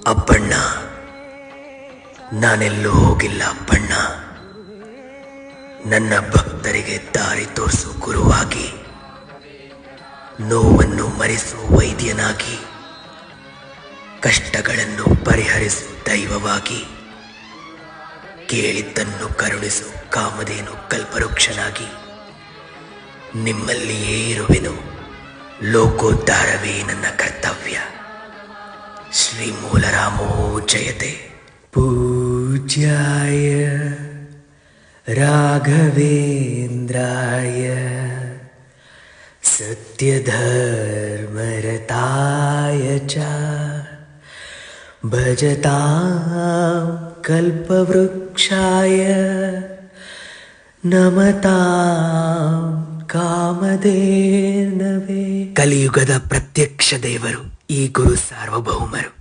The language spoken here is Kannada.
ಅಪ್ಪಣ್ಣ, ನಾನೆಲ್ಲೂ ಹೋಗಿಲ್ಲ ಅಪ್ಪಣ್ಣ. ನನ್ನ ಭಕ್ತರಿಗೆ ದಾರಿ ತೋರಿಸು ಗುರುವಾಗಿ, ನೋವನ್ನು ಮರೆಸು ವೈದ್ಯನಾಗಿ, ಕಷ್ಟಗಳನ್ನು ಪರಿಹರಿಸು ದೈವವಾಗಿ, ಕೇಳಿದ್ದನ್ನು ಕರುಣಿಸು ಕಾಮಧೇನು ಕಲ್ಪವೃಕ್ಷನಾಗಿ. ನಿಮ್ಮಲ್ಲಿಯೇ ಇರುವೆನು, ಲೋಕೋದ್ಧಾರವೇ ನನ್ನ ಕರ್ತವ್ಯ. ಶ್ರೀ ಮೂಲರಾಮೋ ಜಯತೆ. ಪೂಜ್ಯಾಯ ರಾಘವೇಂದ್ರಾಯ ಸತ್ಯಧರ್ಮರತಾಯ ಚ ಭಜತಾಂ ಕಲ್ಪವೃಕ್ಷಾಯ ನಮತಾಂ ಕಾಮಧೇನವೇ. ಕಲಿಯುಗದ ಪ್ರತ್ಯಕ್ಷ ದೇವರು ಈ ಗುರು ಸಾರ್ವಭೌಮರು.